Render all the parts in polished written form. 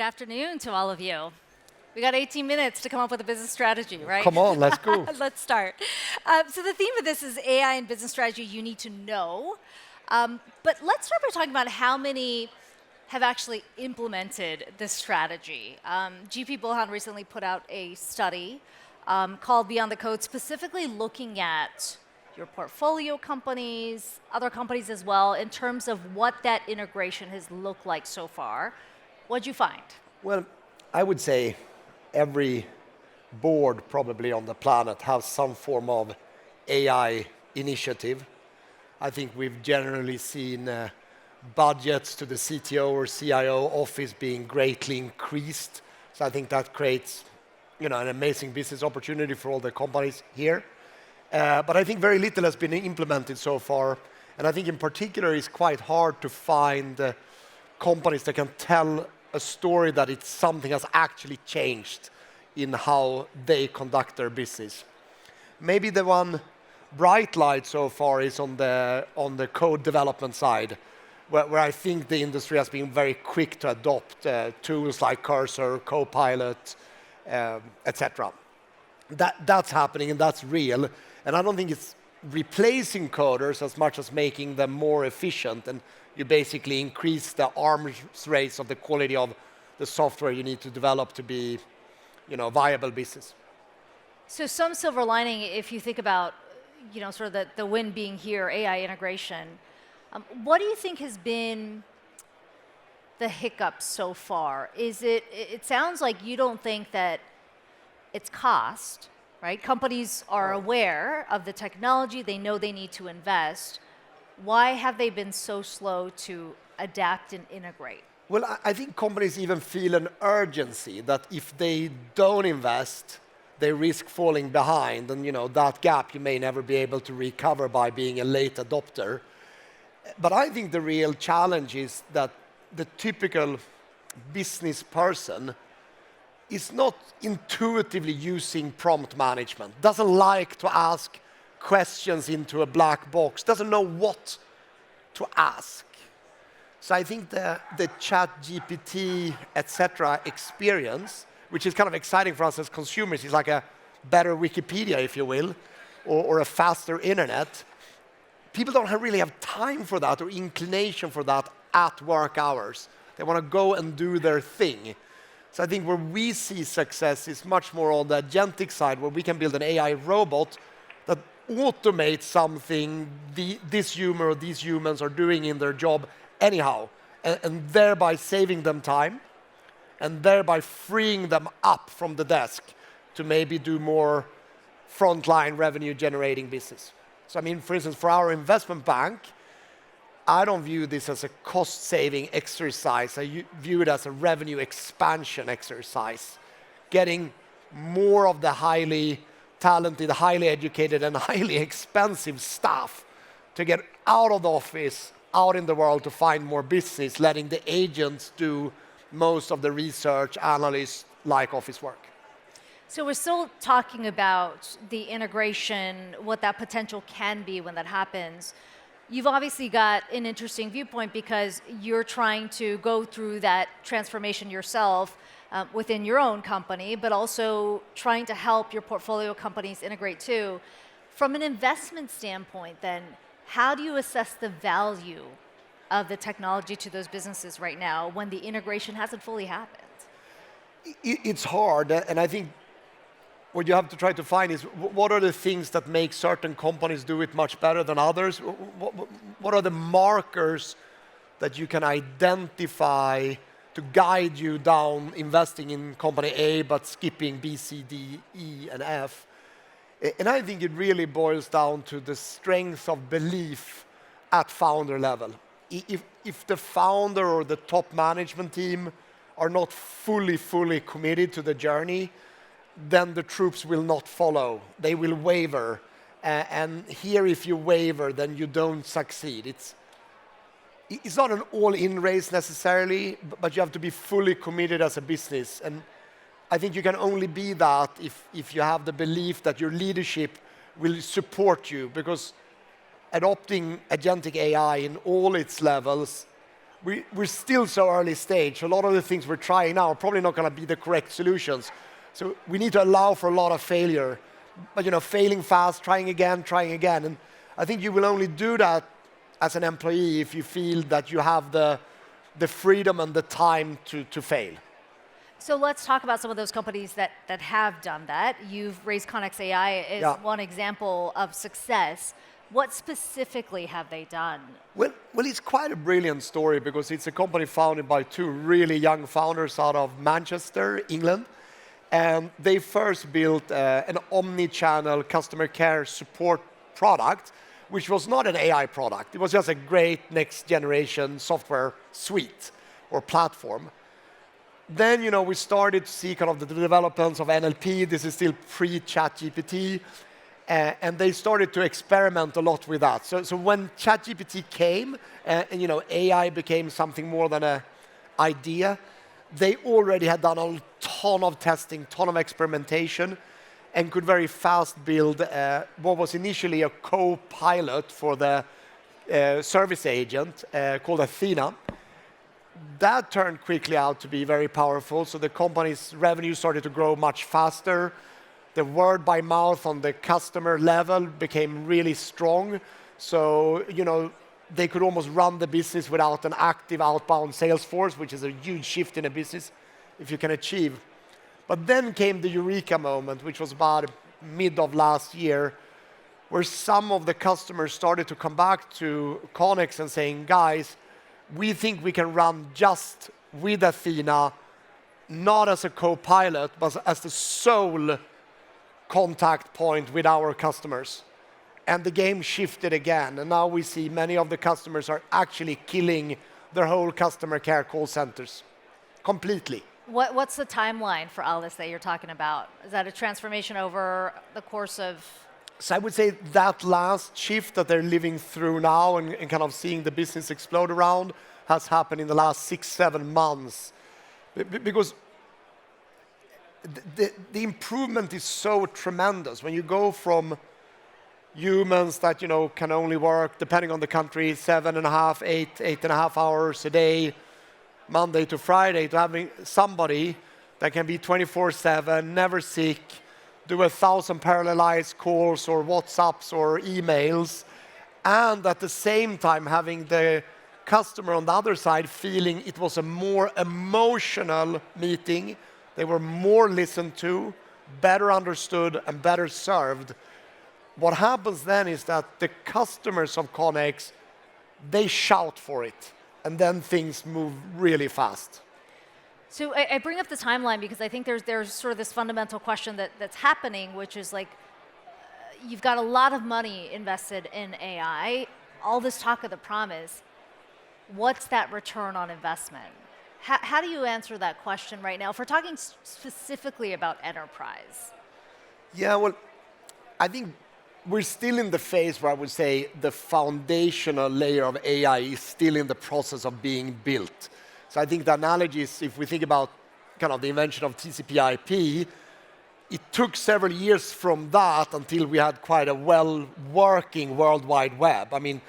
afternoon to all of you. We got 18 minutes to come up with a business strategy, right? Come on, let's go. Let's start. So the theme of this is AI and business strategy you need to know. But let's start by talking about how many have actually implemented this strategy. GP Bullhound recently put out a study called Beyond the Code, specifically looking at your portfolio companies, other companies as well, in terms of what that integration has looked like so far. What'd you find? Well, I would say every board probably on the planet has some form of AI initiative. I think we've generally seen budgets to the CTO or CIO office being greatly increased. So I think that creates, an amazing business opportunity for all the companies here. But I think very little has been implemented so far. And I think in particular it's quite hard to find companies that can tell a story that it's something has actually changed in how they conduct their business. Maybe the one bright light so far is on the code development side, where I think the industry has been very quick to adopt tools like Cursor, Copilot, etc. That's happening and that's real. And I don't think it's replacing coders as much as making them more efficient. And you basically increase the arms race of the quality of the software you need to develop to be, viable business. So some silver lining, if you think about, sort of the win being here, AI integration. What do you think has been the hiccup so far? It sounds like you don't think that it's cost, right? Companies are aware of the technology, they know they need to invest. Why have they been so slow to adapt and integrate? Well, I think companies even feel an urgency that if they don't invest, they risk falling behind. And that gap you may never be able to recover by being a late adopter. But I think the real challenge is that the typical business person is not intuitively using prompt management, doesn't like to ask questions into a black box, doesn't know what to ask. So I think the chat GPT, etc. experience, which is kind of exciting for us as consumers, is like a better Wikipedia, if you will, or a faster internet. People don't really have time for that or inclination for that at work hours. They want to go and do their thing. So I think where we see success is much more on the agentic side, where we can build an AI robot that automates something this human or these humans are doing in their job anyhow, and thereby saving them time, and thereby freeing them up from the desk to maybe do more frontline revenue generating business. So I mean, for instance, for our investment bank, I don't view this as a cost-saving exercise. I view it as a revenue expansion exercise, getting more of the highly talented, highly educated, and highly expensive staff to get out of the office, out in the world to find more business, letting the agents do most of the research, analyst-like office work. So we're still talking about the integration, what that potential can be when that happens. You've obviously got an interesting viewpoint because you're trying to go through that transformation yourself within your own company, but also trying to help your portfolio companies integrate too. From an investment standpoint then, how do you assess the value of the technology to those businesses right now when the integration hasn't fully happened? It's hard, and I think what you have to try to find is what are the things that make certain companies do it much better than others? What are the markers that you can identify to guide you down investing in company A but skipping B, C, D, E, and F? And I think it really boils down to the strength of belief at founder level. If the founder or the top management team are not fully committed to the journey, then the troops will not follow. They will waver. And here, if you waver, then you don't succeed. It's not an all-in race necessarily, but you have to be fully committed as a business. And I think you can only be that if you have the belief that your leadership will support you, because adopting agentic AI in all its levels we're still so early stage. A lot of the things we're trying now are probably not going to be the correct solutions. So we need to allow for a lot of failure. But failing fast, trying again. And I think you will only do that as an employee if you feel that you have the freedom and the time to fail. So let's talk about some of those companies that have done that. You've raised Connex AI as one example of success. What specifically have they done? Well, it's quite a brilliant story because it's a company founded by two really young founders out of Manchester, England. And they first built an omni-channel customer care support product, which was not an AI product. It was just a great next generation software suite or platform. Then, we started to see kind of the developments of NLP. This is still pre-ChatGPT. And they started to experiment a lot with that. So when ChatGPT came, and AI became something more than an idea, they already had done a ton of testing, ton of experimentation, and could very fast build what was initially a co-pilot for the service agent called Athena. That turned quickly out to be very powerful. So the company's revenue started to grow much faster. The word by mouth on the customer level became really strong. So, they could almost run the business without an active outbound sales force, which is a huge shift in a business if you can achieve. But then came the eureka moment, which was about mid of last year, where some of the customers started to come back to Connex and saying, guys, we think we can run just with Athena, not as a co-pilot, but as the sole contact point with our customers. And the game shifted again. And now we see many of the customers are actually killing their whole customer care call centers completely. What's the timeline for all this that you're talking about? Is that a transformation over the course of? So I would say that last shift that they're living through now and kind of seeing the business explode around has happened in the last 6-7 months. Because the improvement is so tremendous. When you go from humans that can only work, depending on the country, 7.5, 8.5 hours a day, Monday to Friday, to having somebody that can be 24/7, never sick, do 1,000 parallelized calls or WhatsApps or emails, and at the same time having the customer on the other side feeling it was a more emotional meeting. They were more listened to, better understood, and better served. What happens then is that the customers of Connex, they shout for it, and then things move really fast. So I bring up the timeline because I think there's sort of this fundamental question that's happening, which is like, you've got a lot of money invested in AI, all this talk of the promise. What's that return on investment? How do you answer that question right now if we're talking specifically about enterprise? Yeah, well, I think we're still in the phase where I would say the foundational layer of AI is still in the process of being built. So I think the analogy is, if we think about kind of the invention of TCP/IP, it took several years from that until we had quite a well-working World Wide Web. I mean,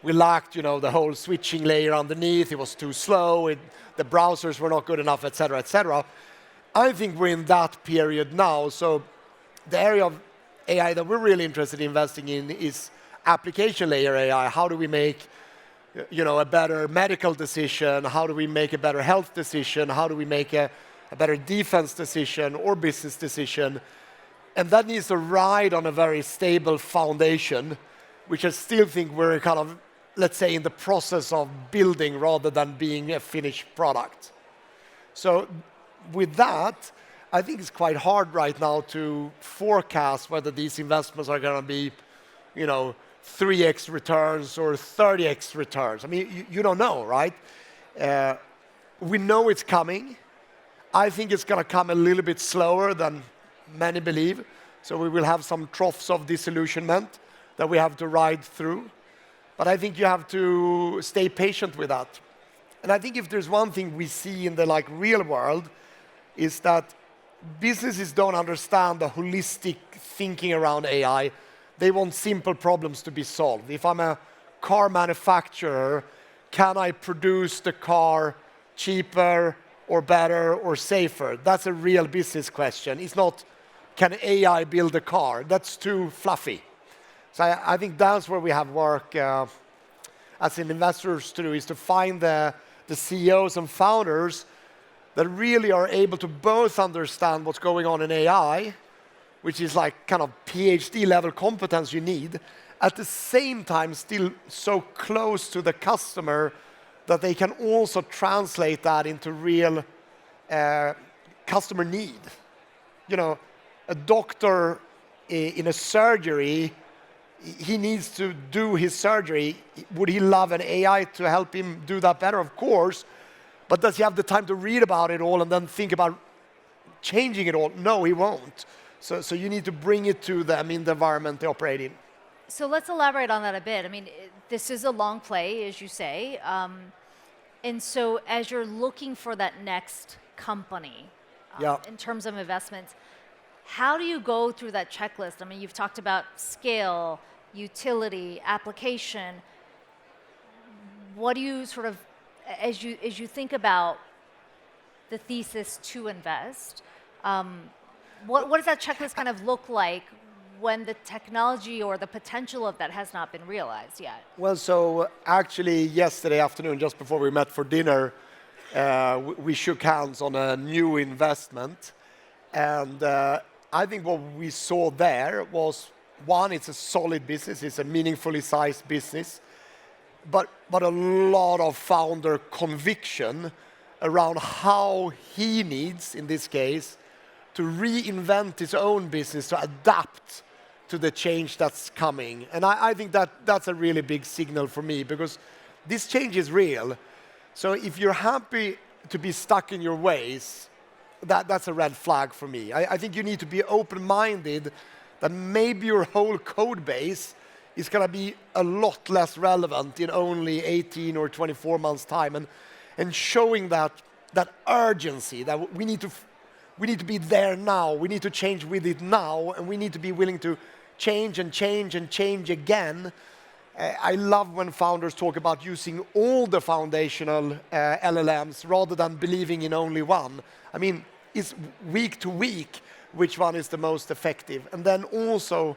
we lacked, the whole switching layer underneath. It was too slow. The browsers were not good enough, et cetera, et cetera. I think we're in that period now. So the area of AI that we're really interested in investing in is application layer AI. How do we make a better medical decision? How do we make a better health decision? How do we make a better defense decision or business decision? And that needs to ride on a very stable foundation, which I still think we're kind of, let's say, in the process of building rather than being a finished product. So with that, I think it's quite hard right now to forecast whether these investments are going to be, 3x returns or 30x returns. I mean, you don't know, right? We know it's coming. I think it's going to come a little bit slower than many believe. So we will have some troughs of disillusionment that we have to ride through. But I think you have to stay patient with that. And I think if there's one thing we see in the real world is that businesses don't understand the holistic thinking around AI. They want simple problems to be solved. If I'm a car manufacturer, can I produce the car cheaper or better or safer? That's a real business question. It's not, can AI build a car? That's too fluffy. So I think that's where we have work as an investors to do, is to find the CEOs and founders that really are able to both understand what's going on in AI, which is like kind of PhD level competence you need, at the same time still so close to the customer that they can also translate that into real customer need. You know, a doctor in a surgery, he needs to do his surgery. Would he love an AI to help him do that better? Of course. But does he have the time to read about it all and then think about changing it all? No, he won't. So you need to bring it to them in the environment they operate in. So let's elaborate on that a bit. I mean, this is a long play, as you say. And so as you're looking for that next company, in terms of investments, how do you go through that checklist? I mean, you've talked about scale, utility, application. What do you sort of, as you think about the thesis to invest, what does that checklist kind of look like when the technology or the potential of that has not been realized yet? Well, so actually yesterday afternoon, just before we met for dinner, we shook hands on a new investment. And I think what we saw there was, one, it's a solid business, it's a meaningfully sized business, but a lot of founder conviction around how he needs, in this case, to reinvent his own business, to adapt to the change that's coming. And I think that's a really big signal for me, because this change is real. So if you're happy to be stuck in your ways, that's a red flag for me. I think you need to be open-minded that maybe your whole code base is going to be a lot less relevant in only 18 or 24 months' time, and showing that urgency, that we need to be there now, we need to change with it now, and we need to be willing to change and change and change again. I love when founders talk about using all the foundational LLMs rather than believing in only one. I mean, it's week to week which one is the most effective. And then also,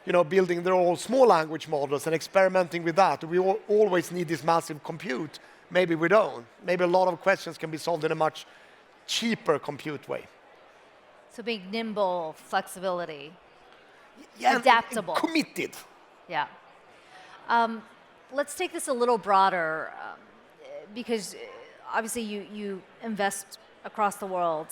building their own small language models and experimenting with that. We always need this massive compute. Maybe we don't. Maybe a lot of questions can be solved in a much cheaper compute way. So being nimble, flexibility, yeah, adaptable. And committed. Yeah. Let's take this a little broader, because obviously you invest across the world.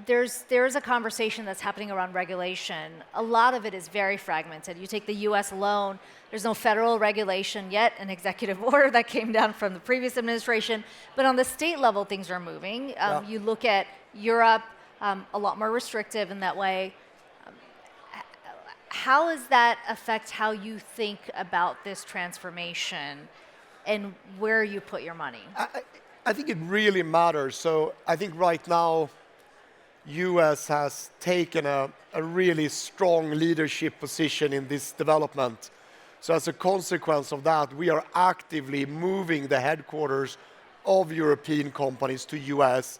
There's a conversation that's happening around regulation. A lot of it is very fragmented. You take the US alone, there's no federal regulation yet, an executive order that came down from the previous administration. But on the state level, things are moving. You look at Europe, a lot more restrictive in that way. How does that affect how you think about this transformation and where you put your money? I think it really matters. So I think right now, US has taken a really strong leadership position in this development. So as a consequence of that, we are actively moving the headquarters of European companies to US.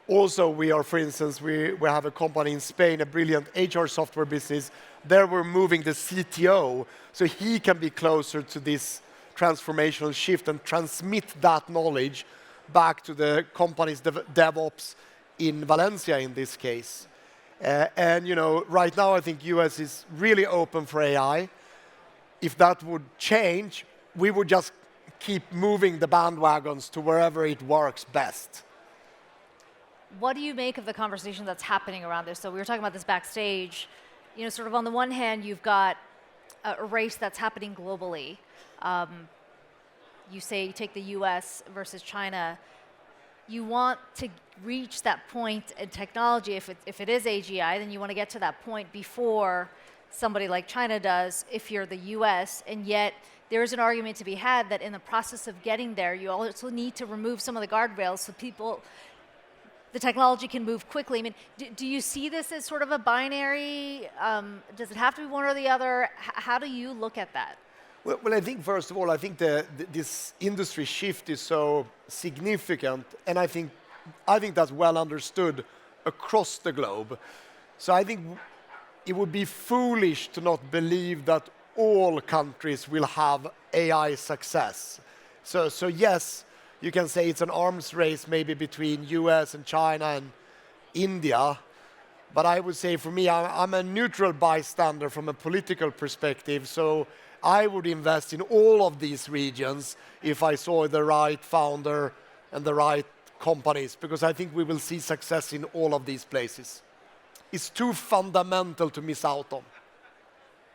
Also, we are, for instance, we have a company in Spain, a brilliant HR software business. There we're moving the CTO so he can be closer to this transformational shift and transmit that knowledge back to the company's DevOps in Valencia in this case. And right now I think US is really open for AI. If that would change, we would just keep moving the bandwagons to wherever it works best. What do you make of the conversation that's happening around this? So we were talking about this backstage. Sort of on the one hand, you've got a race that's happening globally. You take the US versus China. You want to reach that point in technology. If it is AGI, then you want to get to that point before somebody like China does, if you're the US. And yet, there is an argument to be had that in the process of getting there, you also need to remove some of the guardrails so the technology can move quickly. I mean, do you see this as sort of a binary? Does it have to be one or the other? How do you look at that? Well, I think first of all, I think this industry shift is so significant, and I think that's well understood across the globe. So I think it would be foolish to not believe that all countries will have AI success. So yes, you can say it's an arms race maybe between US and China and India, but I would say for me, I'm a neutral bystander from a political perspective, so I would invest in all of these regions if I saw the right founder and the right companies, because I think we will see success in all of these places. It's too fundamental to miss out on.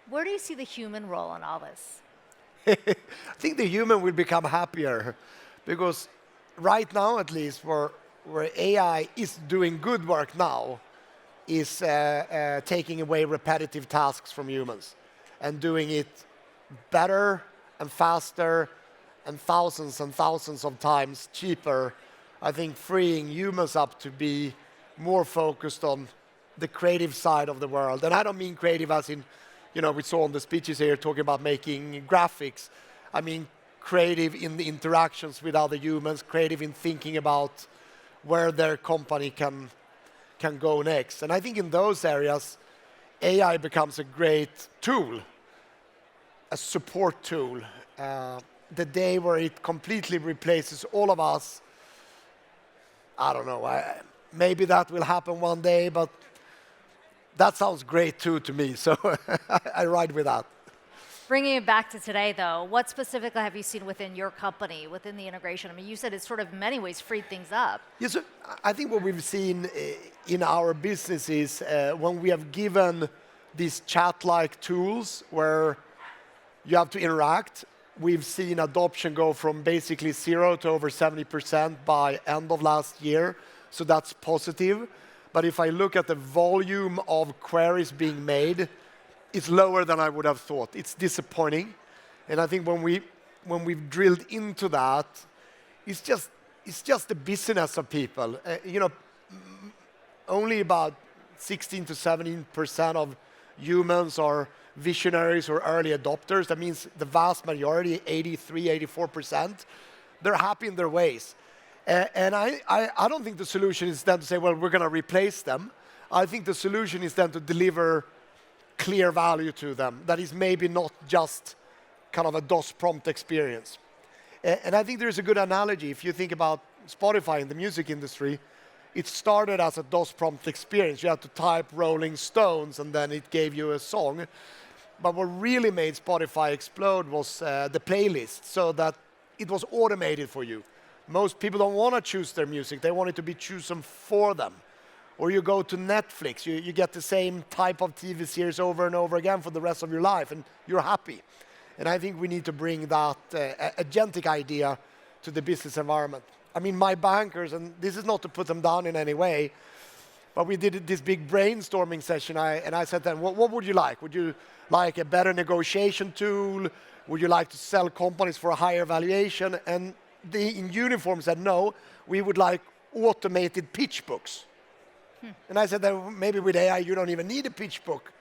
Where do you see the human role in all this? I think the human will become happier, because right now, at least, where AI is doing good work now, is taking away repetitive tasks from humans and doing it better and faster and thousands of times cheaper. I think freeing humans up to be more focused on the creative side of the world. And I don't mean creative as in, we saw on the speeches here talking about making graphics. I mean creative in the interactions with other humans, creative in thinking about where their company can go next. And I think in those areas, AI becomes a great tool, a support tool. The day where it completely replaces all of us, I don't know. Maybe that will happen one day, but that sounds great too to me. So I ride with that. Bringing it back to today, though, what specifically have you seen within your company, within the integration? I mean, you said it's sort of in many ways freed things up. Yes, so I think what we've seen in our business is when we have given these chat-like tools where you have to interact, we've seen adoption go from basically 0 to over 70% by end of last year. So that's positive. But if I look at the volume of queries being made, it's lower than I would have thought. It's disappointing. And I think when we've drilled into that, it's just the business of people. Only about 16 to 17% of humans are visionaries or early adopters. That means the vast majority, 83, 84%, they're happy in their ways. And I don't think the solution is then to say, well, we're going to replace them. I think the solution is then to deliver clear value to them that is maybe not just kind of a DOS prompt experience. And I think there's a good analogy. If you think about Spotify in the music industry, it started as a DOS prompt experience. You had to type Rolling Stones and then it gave you a song. But what really made Spotify explode was the playlist, so that it was automated for you. Most people don't want to choose their music. They want it to be chosen for them. Or you go to Netflix, you get the same type of TV series over and over again for the rest of your life, and you're happy. And I think we need to bring that agentic idea to the business environment. I mean, my bankers, and this is not to put them down in any way, but we did this big brainstorming session, and I said to them, what would you like? Would you like a better negotiation tool? Would you like to sell companies for a higher valuation? And they, in uniform, said, no, we would like automated pitch books. And I said, maybe with AI, you don't even need a pitch book.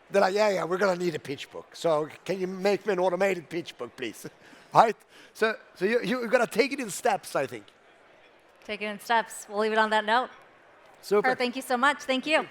They're like, yeah, we're going to need a pitch book. So can you make me an automated pitch book, please? Right? So you're going to take it in steps, I think. Take it in steps. We'll leave it on that note. Super. Thank you so much. Thank you.